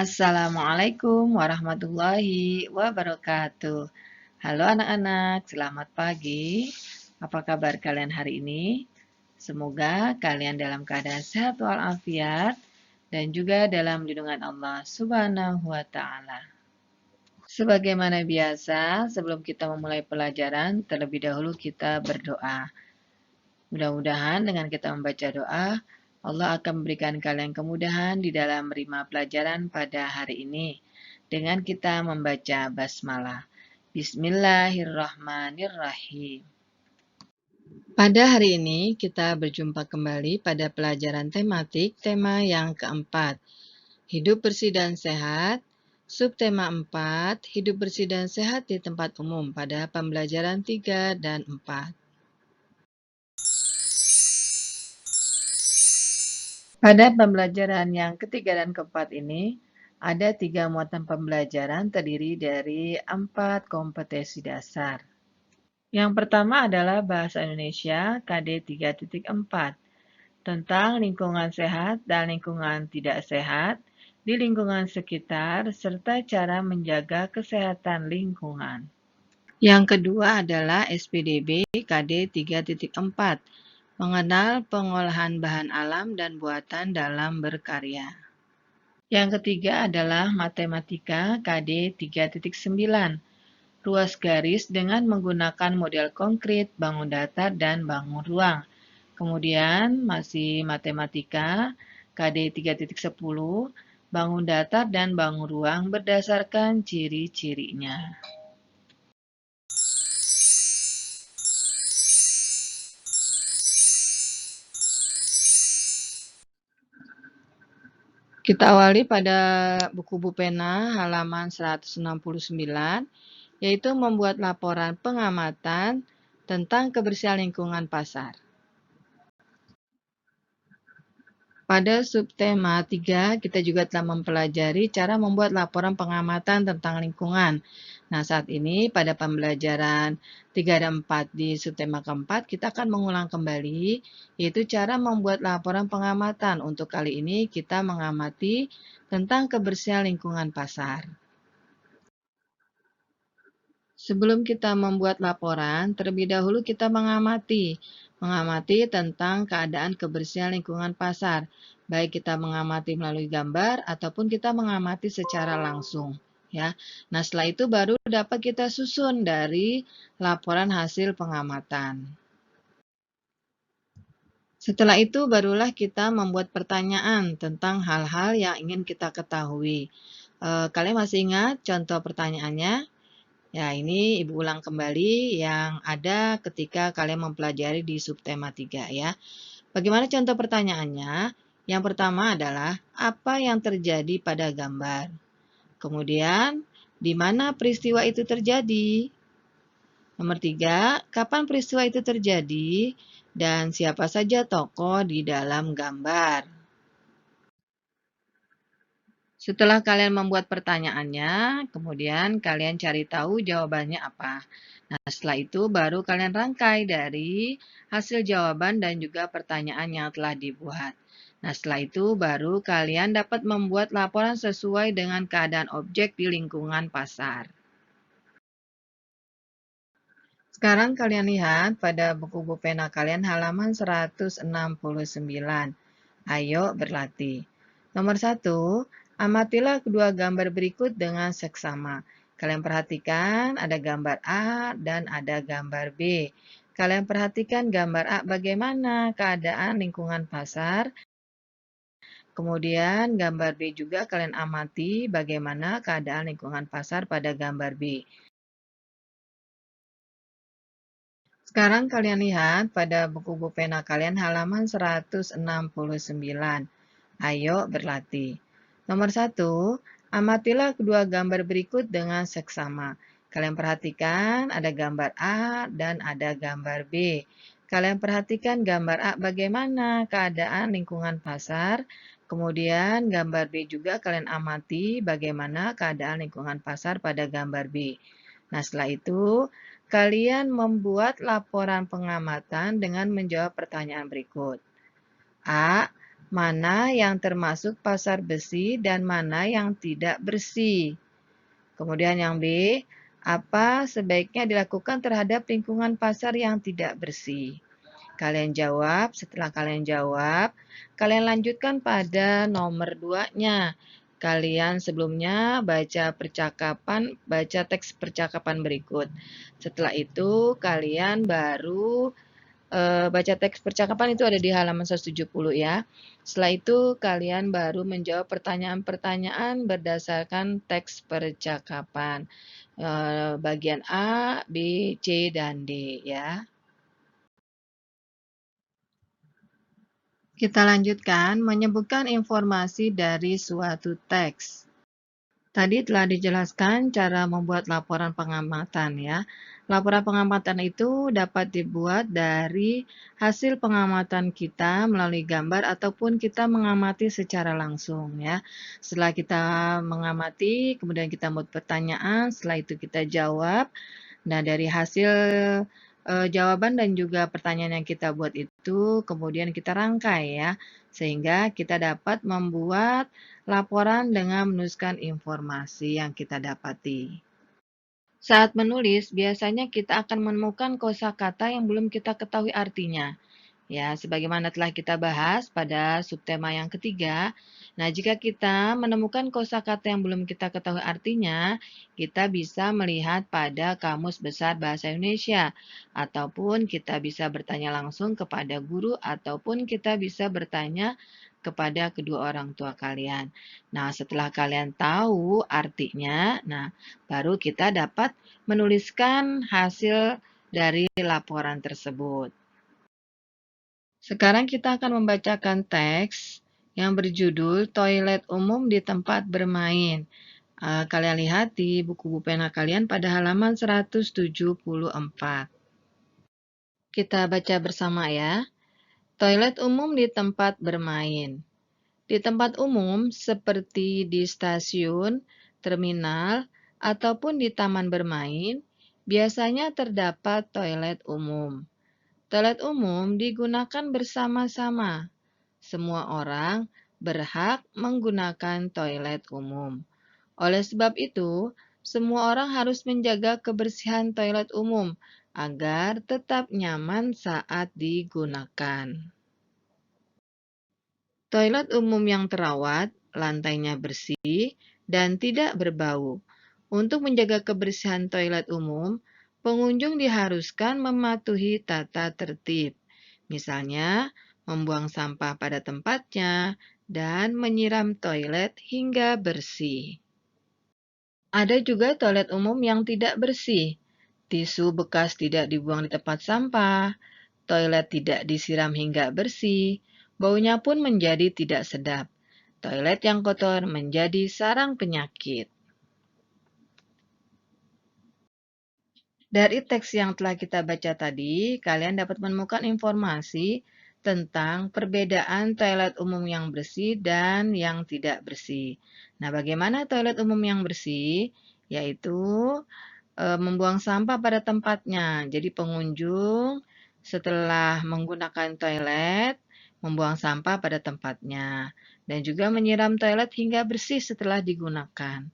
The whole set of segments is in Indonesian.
Assalamualaikum warahmatullahi wabarakatuh. Halo anak-anak, selamat pagi. Apa kabar kalian hari ini? Semoga kalian dalam keadaan sehat walafiat dan juga dalam lindungan Allah Subhanahu wa Ta'ala. Sebagaimana biasa, sebelum kita memulai pelajaran, terlebih dahulu kita berdoa. Mudah-mudahan dengan kita membaca doa, Allah akan memberikan kalian kemudahan di dalam menerima pelajaran pada hari ini dengan kita membaca basmalah. Bismillahirrahmanirrahim. Pada hari ini kita berjumpa kembali pada pelajaran tematik tema yang keempat, hidup bersih dan sehat. Subtema 4, hidup bersih dan sehat di tempat umum pada pembelajaran 3 dan 4. Pada pembelajaran yang ketiga dan keempat ini, ada 3 muatan pembelajaran terdiri dari 4 kompetensi dasar. Yang pertama adalah Bahasa Indonesia KD 3.4 tentang lingkungan sehat dan lingkungan tidak sehat di lingkungan sekitar serta cara menjaga kesehatan lingkungan. Yang kedua adalah SPDB KD 3.4 mengenal pengolahan bahan alam dan buatan dalam berkarya. Yang ketiga adalah Matematika KD 3.9, ruas garis dengan menggunakan model konkret, bangun datar, dan bangun ruang. Kemudian masih Matematika KD 3.10, bangun datar dan bangun ruang berdasarkan ciri-cirinya. Kita awali pada buku pena halaman 169, yaitu membuat laporan pengamatan tentang kebersihan lingkungan pasar. Pada subtema 3, kita juga telah mempelajari cara membuat laporan pengamatan tentang lingkungan. Nah, saat ini pada pembelajaran 3 dan 4 di subtema keempat, kita akan mengulang kembali, yaitu cara membuat laporan pengamatan. Untuk kali ini, kita mengamati tentang kebersihan lingkungan pasar. Sebelum kita membuat laporan, terlebih dahulu kita mengamati tentang keadaan kebersihan lingkungan pasar. Baik kita mengamati melalui gambar ataupun kita mengamati secara langsung. Ya. Nah, setelah itu baru dapat kita susun dari laporan hasil pengamatan. Setelah itu barulah kita membuat pertanyaan tentang hal-hal yang ingin kita ketahui. Kalian masih ingat contoh pertanyaannya? Ya, ini Ibu ulang kembali yang ada ketika kalian mempelajari di subtema 3 ya. Bagaimana contoh pertanyaannya? Yang pertama adalah, apa yang terjadi pada gambar? Kemudian, di mana peristiwa itu terjadi? Nomor 3, kapan peristiwa itu terjadi? Dan siapa saja tokoh di dalam gambar? Setelah kalian membuat pertanyaannya, kemudian kalian cari tahu jawabannya apa. Nah, setelah itu baru kalian rangkai dari hasil jawaban dan juga pertanyaan yang telah dibuat. Nah, setelah itu baru kalian dapat membuat laporan sesuai dengan keadaan objek di lingkungan pasar. Sekarang kalian lihat pada buku pena kalian halaman 169. Ayo berlatih. Nomor 1, amatilah kedua gambar berikut dengan seksama. Kalian perhatikan ada gambar A dan ada gambar B. Kalian perhatikan gambar A bagaimana keadaan lingkungan pasar. Kemudian gambar B juga kalian amati bagaimana keadaan lingkungan pasar pada gambar B. Sekarang kalian lihat pada buku pena kalian halaman 169. Ayo berlatih. Nomor 1, amatilah kedua gambar berikut dengan seksama. Kalian perhatikan ada gambar A dan ada gambar B. Kalian perhatikan gambar A bagaimana keadaan lingkungan pasar. Kemudian gambar B juga kalian amati bagaimana keadaan lingkungan pasar pada gambar B. Nah, setelah itu kalian membuat laporan pengamatan dengan menjawab pertanyaan berikut. A. mana yang termasuk pasar bersih dan mana yang tidak bersih. Kemudian yang B, apa sebaiknya dilakukan terhadap lingkungan pasar yang tidak bersih? Kalian jawab, setelah kalian jawab, kalian lanjutkan pada nomor 2-nya. Kalian sebelumnya baca teks percakapan berikut. Setelah itu, kalian baru baca teks percakapan itu ada di halaman 170 ya. Setelah itu, kalian baru menjawab pertanyaan-pertanyaan berdasarkan teks percakapan. Bagian A, B, C, dan D ya. Kita lanjutkan menyebutkan informasi dari suatu teks. Tadi telah dijelaskan cara membuat laporan pengamatan ya. Laporan pengamatan itu dapat dibuat dari hasil pengamatan kita melalui gambar ataupun kita mengamati secara langsung ya. Setelah kita mengamati, kemudian kita membuat pertanyaan, setelah itu kita jawab. Nah, dari hasil jawaban dan juga pertanyaan yang kita buat itu kemudian kita rangkai ya, sehingga kita dapat membuat laporan dengan menuliskan informasi yang kita dapati. Saat menulis, biasanya kita akan menemukan kosakata yang belum kita ketahui artinya. Ya, sebagaimana telah kita bahas pada subtema yang ketiga, nah jika kita menemukan kosakata yang belum kita ketahui artinya, kita bisa melihat pada Kamus Besar Bahasa Indonesia, ataupun kita bisa bertanya langsung kepada guru, ataupun kita bisa bertanya kepada kedua orang tua kalian. Nah, setelah kalian tahu artinya, nah baru kita dapat menuliskan hasil dari laporan tersebut. Sekarang kita akan membacakan teks yang berjudul Toilet Umum di Tempat Bermain. Kalian lihat di buku pena kalian pada halaman 174. Kita baca bersama ya. Toilet umum di tempat bermain. Di tempat umum seperti di stasiun, terminal, ataupun di taman bermain, biasanya terdapat toilet umum. Toilet umum digunakan bersama-sama. Semua orang berhak menggunakan toilet umum. Oleh sebab itu, semua orang harus menjaga kebersihan toilet umum agar tetap nyaman saat digunakan. Toilet umum yang terawat, lantainya bersih, dan tidak berbau. Untuk menjaga kebersihan toilet umum, pengunjung diharuskan mematuhi tata tertib. Misalnya, membuang sampah pada tempatnya dan menyiram toilet hingga bersih. Ada juga toilet umum yang tidak bersih. Tisu bekas tidak dibuang di tempat sampah, toilet tidak disiram hingga bersih, baunya pun menjadi tidak sedap. Toilet yang kotor menjadi sarang penyakit. Dari teks yang telah kita baca tadi, kalian dapat menemukan informasi tentang perbedaan toilet umum yang bersih dan yang tidak bersih. Nah, bagaimana toilet umum yang bersih? Yaitu membuang sampah pada tempatnya. Jadi pengunjung setelah menggunakan toilet, membuang sampah pada tempatnya. Dan juga menyiram toilet hingga bersih setelah digunakan.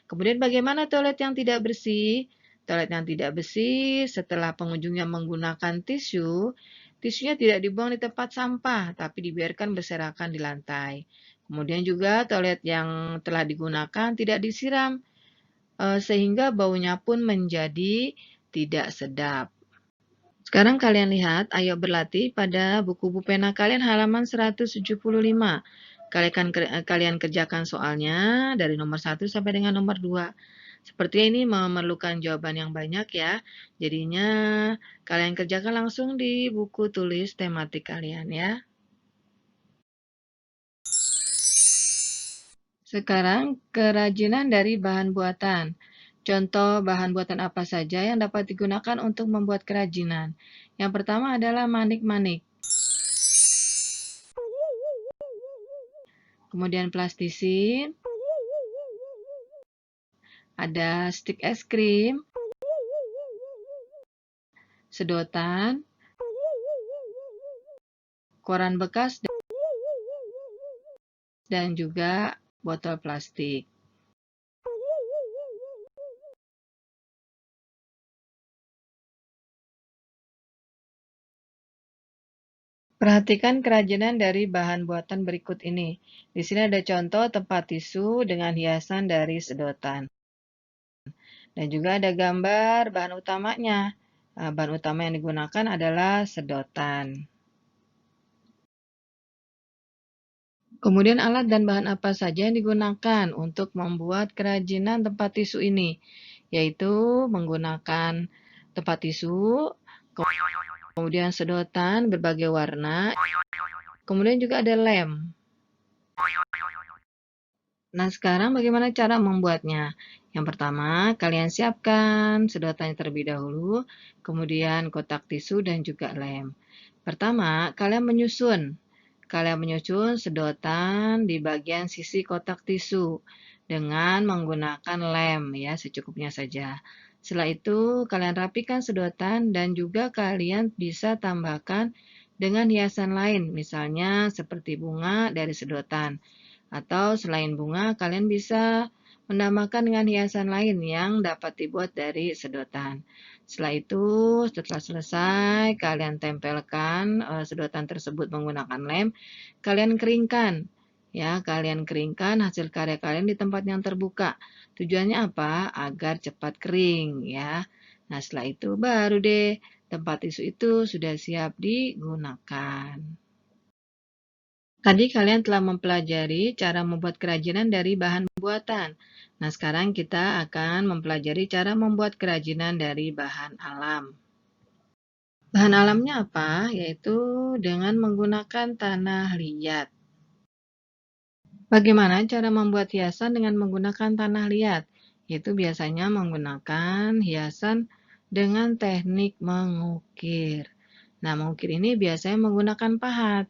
Kemudian bagaimana toilet yang tidak bersih? Toilet yang tidak bersih setelah pengunjungnya menggunakan tisu, tisunya tidak dibuang di tempat sampah, tapi dibiarkan berserakan di lantai. Kemudian juga toilet yang telah digunakan tidak disiram, sehingga baunya pun menjadi tidak sedap. Sekarang kalian lihat, ayo berlatih pada buku pena kalian halaman 175. Kalian kerjakan soalnya dari nomor 1 sampai dengan nomor 2. Seperti ini memerlukan jawaban yang banyak ya. Jadinya kalian kerjakan langsung di buku tulis tematik kalian ya. Sekarang kerajinan dari bahan buatan. Contoh bahan buatan apa saja yang dapat digunakan untuk membuat kerajinan. Yang pertama adalah manik-manik. Kemudian plastisin, ada stik es krim, sedotan, koran bekas, dan juga botol plastik. Perhatikan kerajinan dari bahan buatan berikut ini. Di sini ada contoh tempat tisu dengan hiasan dari sedotan. Dan juga ada gambar bahan utamanya. Bahan utama yang digunakan adalah sedotan. Kemudian alat dan bahan apa saja yang digunakan untuk membuat kerajinan tempat tisu ini, yaitu menggunakan tempat tisu, kemudian sedotan berbagai warna, kemudian juga ada lem. Nah, sekarang bagaimana cara membuatnya? Yang pertama, kalian siapkan sedotannya terlebih dahulu, kemudian kotak tisu dan juga lem. Pertama, kalian menyusun sedotan di bagian sisi kotak tisu dengan menggunakan lem ya, secukupnya saja. Setelah itu, kalian rapikan sedotan dan juga kalian bisa tambahkan dengan hiasan lain, misalnya seperti bunga dari sedotan. Atau selain bunga, kalian bisa menambahkan dengan hiasan lain yang dapat dibuat dari sedotan. Setelah selesai, kalian tempelkan sedotan tersebut menggunakan lem. Kalian keringkan. Ya, kalian keringkan hasil karya kalian di tempat yang terbuka. Tujuannya apa? Agar cepat kering, ya. Nah, setelah itu baru deh tempat tisu itu sudah siap digunakan. Tadi kalian telah mempelajari cara membuat kerajinan dari bahan buatan. Nah, sekarang kita akan mempelajari cara membuat kerajinan dari bahan alam. Bahan alamnya apa? Yaitu dengan menggunakan tanah liat. Bagaimana cara membuat hiasan dengan menggunakan tanah liat? Yaitu biasanya menggunakan hiasan dengan teknik mengukir. Nah, mengukir ini biasanya menggunakan pahat.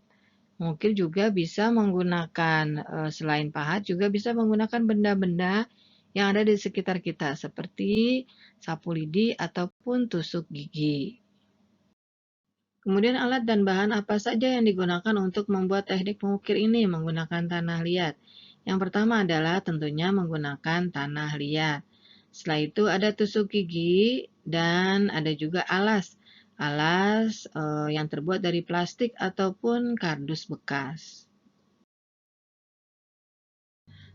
Mungkin juga bisa menggunakan, selain pahat, juga bisa menggunakan benda-benda yang ada di sekitar kita, seperti sapu lidi ataupun tusuk gigi. Kemudian alat dan bahan apa saja yang digunakan untuk membuat teknik mengukir ini menggunakan tanah liat? Yang pertama adalah tentunya menggunakan tanah liat. Setelah itu ada tusuk gigi dan ada juga alas. Alas yang terbuat dari plastik ataupun kardus bekas.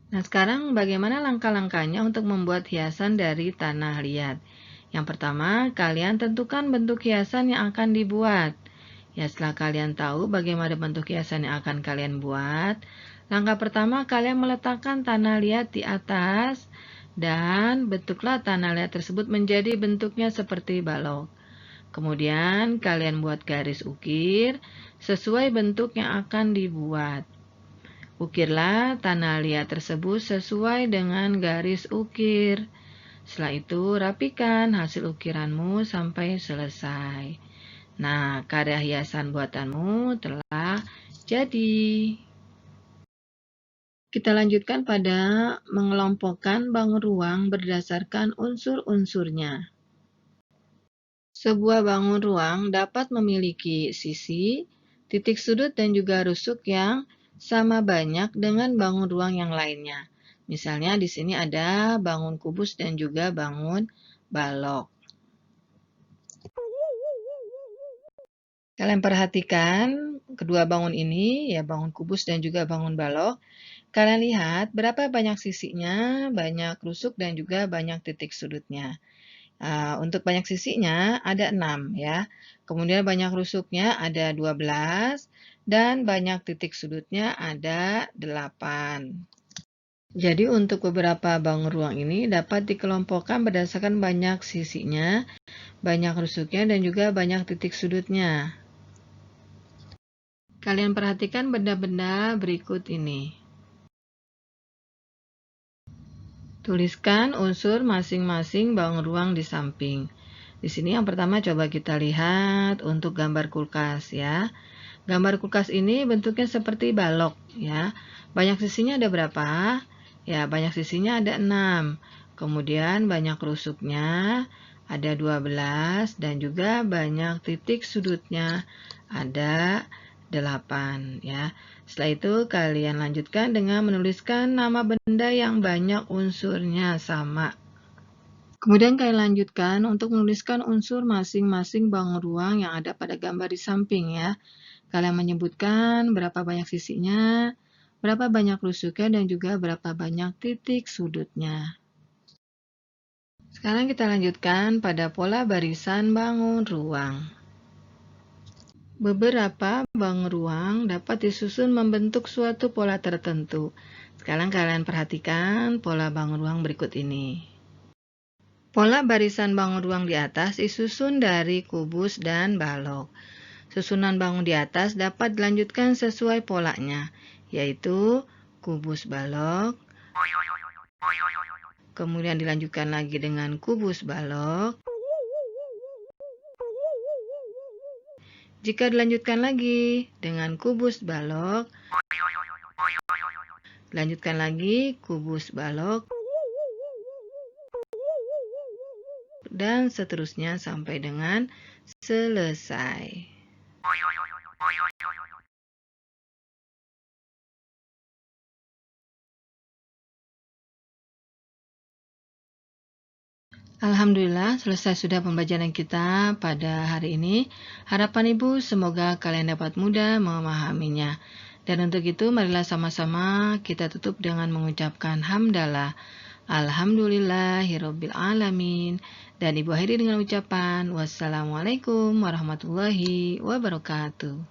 Nah, sekarang bagaimana langkah-langkahnya untuk membuat hiasan dari tanah liat? Yang pertama, kalian tentukan bentuk hiasan yang akan dibuat. Ya, setelah kalian tahu bagaimana bentuk hiasan yang akan kalian buat, langkah pertama kalian meletakkan tanah liat di atas dan bentuklah tanah liat tersebut menjadi bentuknya seperti balok. Kemudian kalian buat garis ukir sesuai bentuk yang akan dibuat. Ukirlah tanah liat tersebut sesuai dengan garis ukir. Setelah itu, rapikan hasil ukiranmu sampai selesai. Nah, karya hiasan buatanmu telah jadi. Kita lanjutkan pada mengelompokkan bangun ruang berdasarkan unsur-unsurnya. Sebuah bangun ruang dapat memiliki sisi, titik sudut, dan juga rusuk yang sama banyak dengan bangun ruang yang lainnya. Misalnya di sini ada bangun kubus dan juga bangun balok. Kalian perhatikan kedua bangun ini, ya bangun kubus dan juga bangun balok. Kalian lihat berapa banyak sisinya, banyak rusuk dan juga banyak titik sudutnya. Untuk banyak sisinya ada 6 ya. Kemudian banyak rusuknya ada 12 dan banyak titik sudutnya ada 8. Jadi untuk beberapa bangun ruang ini dapat dikelompokkan berdasarkan banyak sisinya, banyak rusuknya dan juga banyak titik sudutnya. Kalian perhatikan benda-benda berikut ini. Tuliskan unsur masing-masing bangun ruang di samping. Di sini yang pertama coba kita lihat untuk gambar kulkas ya. Gambar kulkas ini bentuknya seperti balok ya. Banyak sisinya ada berapa? Ya, banyak sisinya ada 6. Kemudian banyak rusuknya ada 12 dan juga banyak titik sudutnya ada 8 ya. Setelah itu kalian lanjutkan dengan menuliskan nama benda yang banyak unsurnya sama. Kemudian kalian lanjutkan untuk menuliskan unsur masing-masing bangun ruang yang ada pada gambar di samping ya. Kalian menyebutkan berapa banyak sisinya, berapa banyak rusuknya, dan juga berapa banyak titik sudutnya. Sekarang kita lanjutkan pada pola barisan bangun ruang. Beberapa bangun ruang dapat disusun membentuk suatu pola tertentu. Sekarang kalian perhatikan pola bangun ruang berikut ini. Pola barisan bangun ruang di atas disusun dari kubus dan balok. Susunan bangun di atas dapat dilanjutkan sesuai polanya, yaitu kubus balok, kemudian dilanjutkan lagi dengan kubus balok. Jika dilanjutkan lagi dengan kubus balok, lanjutkan lagi kubus balok, dan seterusnya sampai dengan selesai. Alhamdulillah, selesai sudah pembelajaran kita pada hari ini. Harapan Ibu semoga kalian dapat mudah memahaminya. Dan untuk itu, marilah sama-sama kita tutup dengan mengucapkan hamdalah. Alhamdulillahirabbil alamin. Dan Ibu akhiri dengan ucapan wassalamualaikum warahmatullahi wabarakatuh.